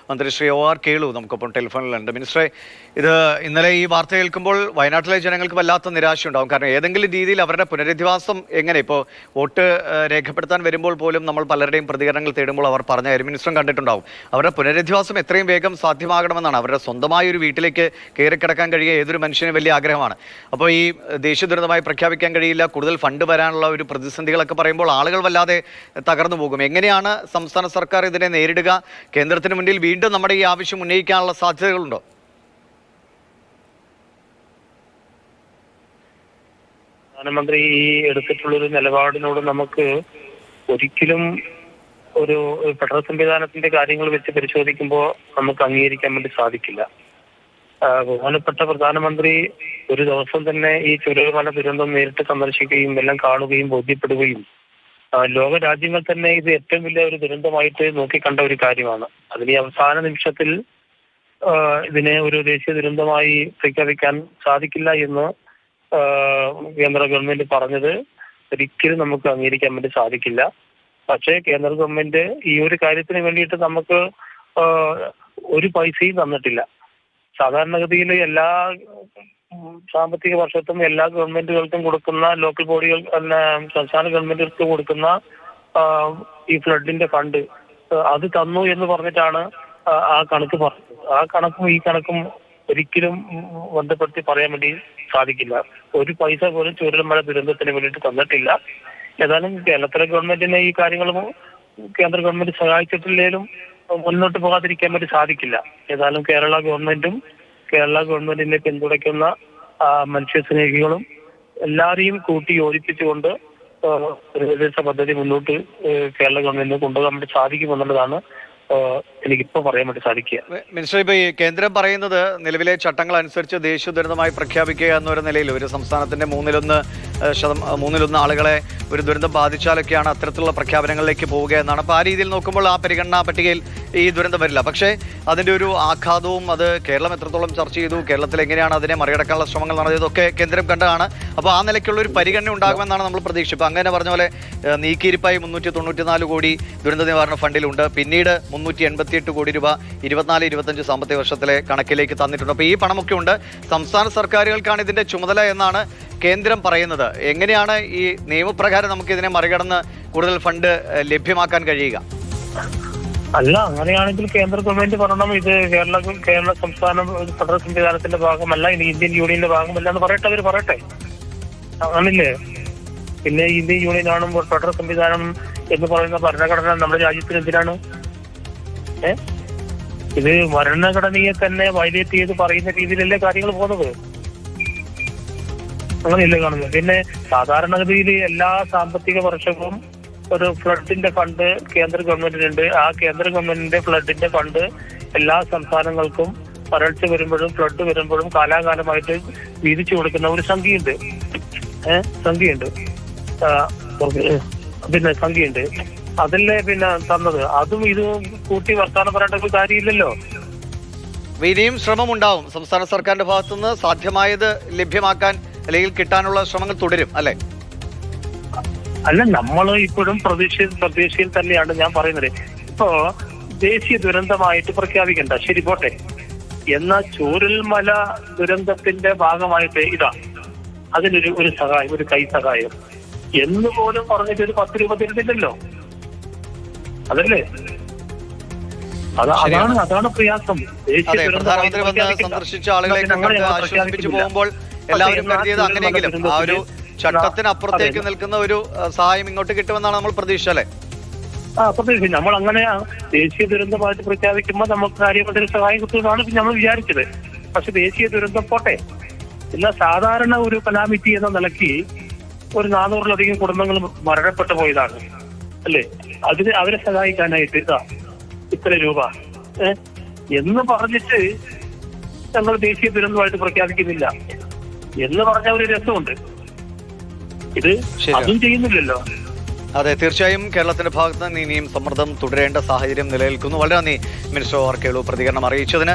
മന്ത്രി ശ്രീ OR കേളു നമുക്കൊപ്പം ടെലിഫോണിലുണ്ട്. മിനിസ്റ്ററെ, ഇത് ഇന്നലെ ഈ വാർത്ത കേൾക്കുമ്പോൾ വയനാട്ടിലെ ജനങ്ങൾക്ക് വല്ലാത്ത നിരാശയുണ്ടാവും. കാരണം ഏതെങ്കിലും രീതിയിൽ അവരുടെ പുനരധിവാസം എങ്ങനെ ഇപ്പോൾ വോട്ട് രേഖപ്പെടുത്താൻ വരുമ്പോൾ പോലും നമ്മൾ പലരുടെയും പ്രതികരണങ്ങൾ തേടുമ്പോൾ അവർ പറഞ്ഞ കാര്യം മിനിസ്റ്ററും കണ്ടിട്ടുണ്ടാവും. അവരുടെ പുനരധിവാസം എത്രയും വേഗം സാധ്യമാകണമെന്നാണ്. അവരുടെ സ്വന്തമായ ഒരു വീട്ടിലേക്ക് കയറിക്കിടക്കാൻ കഴിയുക ഏതൊരു മനുഷ്യനും വലിയ ആഗ്രഹമാണ്. അപ്പോൾ ഈ ദേശീയ ദുരന്തമായി പ്രഖ്യാപിക്കാൻ കഴിയില്ല, കൂടുതൽ ഫണ്ട് വരാനുള്ള ഒരു പ്രതിസന്ധികളൊക്കെ പറയുമ്പോൾ ആളുകൾ വല്ലാതെ തകർന്നു പോകും. എങ്ങനെയാണ് സംസ്ഥാന സർക്കാർ ഇതിനെ നേരിടുക? കേന്ദ്രത്തിന് മുന്നിൽ വീണ്ടും നമ്മുടെ ഈ ആവശ്യം ഉന്നയിക്കാനുള്ള സാധ്യതകളുണ്ടോ? പ്രധാനമന്ത്രി ഈ എടുത്തിട്ടുള്ളൊരു നിലപാടിനോട് നമുക്ക് ഒരിക്കലും ഒരു ഫെഡറൽ സംവിധാനത്തിന്റെ കാര്യങ്ങൾ വെച്ച് പരിശോധിക്കുമ്പോൾ നമുക്ക് അംഗീകരിക്കാൻ വേണ്ടി സാധിക്കില്ല. ബഹുമാനപ്പെട്ട പ്രധാനമന്ത്രി ഒരു ദിവസം തന്നെ ഈ ചുരൽമല ദുരന്തം നേരിട്ട് സന്ദർശിക്കുകയും എല്ലാം കാണുകയും ബോധ്യപ്പെടുകയും ലോക രാജ്യങ്ങൾ തന്നെ ഇത് ഏറ്റവും വലിയ ഒരു ദുരന്തമായിട്ട് നോക്കിക്കണ്ട ഒരു കാര്യമാണ്. അതിന് ഈ അവസാന നിമിഷത്തിൽ ഇതിനെ ഒരു ദേശീയ ദുരന്തമായി പ്രഖ്യാപിക്കാൻ സാധിക്കില്ല എന്ന് കേന്ദ്ര ഗവൺമെന്റ് പറഞ്ഞത് ഒരിക്കലും നമുക്ക് അംഗീകരിക്കാൻ വേണ്ടി സാധിക്കില്ല. പക്ഷേ കേന്ദ്ര ഗവൺമെന്റ് ഈ ഒരു കാര്യത്തിന് വേണ്ടിയിട്ട് നമുക്ക് ഒരു പൈസയും തന്നിട്ടില്ല. സാധാരണഗതിയിൽ എല്ലാ സാമ്പത്തിക വർഷത്തും എല്ലാ ഗവൺമെന്റുകൾക്കും കൊടുക്കുന്ന ലോക്കൽ ബോഡികൾ സംസ്ഥാന ഗവൺമെന്റുകൾക്ക് കൊടുക്കുന്ന ഈ ഫ്ലഡിന്റെ ഫണ്ട് അത് തന്നു എന്ന് പറഞ്ഞിട്ടാണ് ആ കണക്ക് പറഞ്ഞത്. ആ കണക്കും ഈ കണക്കും ഒരിക്കലും ബന്ധപ്പെടുത്തി പറയാൻ വേണ്ടി സാധിക്കില്ല. ഒരു പൈസ പോലും ചുരൽമല ദുരന്തത്തിന് വേണ്ടിയിട്ട് തന്നിട്ടില്ല. ഏതായാലും കേരളത്തിലെ ഗവൺമെന്റിനെ ഈ കാര്യങ്ങളും കേന്ദ്ര ഗവൺമെന്റ് സഹായിച്ചിട്ടില്ലേലും മുന്നോട്ട് പോകാതിരിക്കാൻ വേണ്ടി സാധിക്കില്ല. ഏതായാലും കേരള ഗവൺമെന്റിനെ പിന്തുണയ്ക്കുന്ന മനുഷ്യസ്നേഹികളും എല്ലാവരെയും കൂട്ടി യോജിപ്പിച്ചുകൊണ്ട് പുനരധിവാസ പദ്ധതി മുന്നോട്ട് കേരള ഗവൺമെന്റിന് കൊണ്ടുപോകാൻ വേണ്ടി സാധിക്കുമെന്നുള്ളതാണ് എനിക്കിപ്പോ പറയാൻ വേണ്ടി സാധിക്കുക. മിനിസ്റ്റർ, ഇപ്പൊ ഈ കേന്ദ്രം പറയുന്നത് നിലവിലെ ചട്ടങ്ങൾ അനുസരിച്ച് ദേശീയ ദുരന്തമായി പ്രഖ്യാപിക്കുക എന്നൊരു നിലയിൽ ഒരു സംസ്ഥാനത്തിന്റെ മൂന്നിലൊന്ന് ആളുകളെ ഒരു ദുരന്തം ബാധിച്ചാലൊക്കെയാണ് അത്തരത്തിലുള്ള പ്രഖ്യാപനങ്ങളിലേക്ക് പോവുക എന്നാണ്. അപ്പോൾ ആ രീതിയിൽ നോക്കുമ്പോൾ ആ പരിഗണനാ പട്ടികയിൽ ഈ ദുരന്തം വരില്ല. പക്ഷേ അതിൻ്റെ ഒരു ആഘാതവും അത് കേരളം എത്രത്തോളം ചർച്ച ചെയ്തു, കേരളത്തിൽ എങ്ങനെയാണ് അതിനെ മറികടക്കാനുള്ള ശ്രമങ്ങൾ നടത്തിയതൊക്കെ കേന്ദ്രം കണ്ടതാണ്. അപ്പോൾ ആ നിലയ്ക്കുള്ള ഒരു പരിഗണന ഉണ്ടാകുമെന്നാണ് നമ്മൾ പ്രതീക്ഷ. ഇപ്പോൾ അങ്ങനെ പറഞ്ഞ പോലെ നീക്കിയിരിപ്പായി 394 കോടി ദുരന്ത നിവാരണ ഫണ്ടിലുണ്ട്. പിന്നീട് 388 കോടി രൂപ 24-25 സാമ്പത്തിക വർഷത്തിലെ കണക്കിലേക്ക് തന്നിട്ടുണ്ട്. അപ്പോൾ ഈ പണമൊക്കെ ഉണ്ട്. സംസ്ഥാന സർക്കാരുകൾക്കാണ് ഇതിൻ്റെ ചുമതല എന്നാണ് കേന്ദ്രം പറയുന്നത്. എങ്ങനെയാണ് ഈ നിയമപ്രകാരം നമുക്ക് ഇതിനെ മറികടന്ന് കൂടുതൽ ഫണ്ട് ലഭ്യമാക്കാൻ കഴിയുക? അല്ല, അങ്ങനെയാണെങ്കിൽ കേന്ദ്ര ഗവൺമെന്റ് പറയണം ഇത് കേരള സംസ്ഥാനം ഫെഡറൽ സംവിധാനത്തിന്റെ ഭാഗമല്ല, ഇനി ഇന്ത്യൻ യൂണിയന്റെ ഭാഗമല്ല എന്ന് പറയട്ടെ. അവർ പറയട്ടെ, അങ്ങനല്ലേ? പിന്നെ ഇന്ത്യൻ യൂണിയൻ ആണുമ്പോൾ ഫെഡറൽ സംവിധാനം എന്ന് പറയുന്ന ഭരണഘടന നമ്മുടെ രാജ്യത്തിന് എന്തിനാണ്? ഇത് ഭരണഘടനയെ തന്നെ വയലേറ്റ് ചെയ്ത് പറയുന്ന രീതിയിലല്ലേ കാര്യങ്ങൾ പോകുന്നത്? അങ്ങനെയല്ലേ കാണുന്നത്? പിന്നെ സാധാരണഗതിയിൽ എല്ലാ സാമ്പത്തിക വർഷവും ഒരു ഫ്ലഡിന്റെ ഫണ്ട് കേന്ദ്ര ഗവൺമെന്റിനുണ്ട്. ആ കേന്ദ്ര ഗവൺമെന്റിന്റെ ഫ്ലഡിന്റെ ഫണ്ട് എല്ലാ സംസ്ഥാനങ്ങൾക്കും വരൾച്ച വരുമ്പോഴും ഫ്ലഡ് വരുമ്പോഴും കാലാകാലമായിട്ട് വീതിച്ചു കൊടുക്കുന്ന ഒരു സംഖ്യയുണ്ട്. സംഖ്യയുണ്ട്. അതല്ലേ പിന്നെ തന്നത്. അതും ഇതും കൂട്ടി വർത്താനം പറയേണ്ട ഒരു കാര്യമില്ലല്ലോ. ഇനിയും ശ്രമമുണ്ടാവും സംസ്ഥാന സർക്കാരിന്റെ ഭാഗത്തുനിന്ന്. സാധ്യമായത് ലഭ്യമാക്കാൻ അല്ലെങ്കിൽ കിട്ടാനുള്ള ശ്രമങ്ങൾ തുടരും അല്ലെ? അല്ല, നമ്മൾ ഇപ്പോഴും പ്രതീക്ഷയിൽ തന്നെയാണ് ഞാൻ പറയുന്നത്. ഇപ്പോ ദേശീയ ദുരന്തമായിട്ട് പ്രഖ്യാപിക്കണ്ട, ശരി പോട്ടെ. എന്നാൽ ചൂരൽമല ദുരന്തത്തിന്റെ ഭാഗമായിട്ട് ഇതാ അതിനൊരു സഹായം, ഒരു കൈ സഹായം എന്ന് പോലും പറഞ്ഞിട്ട് ഒരു 10 രൂപ തരുന്നില്ലല്ലോ. അതല്ലേ? അതാണ് പ്രയാസം. പ്രധാനമന്ത്രി വന്ന് സന്ദർശിച്ച ആളുകളെ ആശ്വസിപ്പിച്ചു പോകുമ്പോൾ എല്ലാവരും കരുതിയത് അങ്ങനെയെങ്കിലും ആ ഒരു ചട്ടത്തിനപ്പുറത്തേക്ക് നിൽക്കുന്ന ഒരു സഹായം ഇങ്ങോട്ട് കിട്ടുമെന്നാണ് നമ്മൾ പ്രതീക്ഷ അല്ലേ? പ്രതീക്ഷ. നമ്മൾ അങ്ങനെ ദേശീയ ദുരന്തമായിട്ട് പ്രഖ്യാപിക്കുമ്പോൾ നമുക്ക് കാര്യമായിട്ടൊരു സഹായം കിട്ടുമെന്നാണ് നമ്മൾ വിചാരിച്ചത്. പക്ഷെ ദേശീയ ദുരന്തം പോട്ടെ, എന്നാൽ സാധാരണ ഒരു കലാമിറ്റി എന്ന നിലയ്ക്ക് ഒരു 400-ലധികം കുടുംബങ്ങൾ മരണപ്പെട്ടു പോയതാണ് അല്ലേ? അവരെ സഹായിക്കാനായിട്ട് ഇത്ര രൂപ എന്ന് പറഞ്ഞിട്ട് ഞങ്ങൾ ദേശീയ ദുരന്തമായിട്ട് പ്രഖ്യാപിക്കുന്നില്ല എന്ന് പറഞ്ഞ ഒരു രസമുണ്ട്. ഇത് അതും ചെയ്യുന്നില്ലല്ലോ. അതെ, തീർച്ചയായും കേരളത്തിന്റെ ഭാഗത്ത് നിന്ന് ഇനിയും സമ്മർദ്ദം തുടരേണ്ട സാഹചര്യം നിലനിൽക്കുന്നു. വളരെ നന്ദി മിനിസ്റ്റർ OR കേളു പ്രതികരണം അറിയിച്ചതിന്.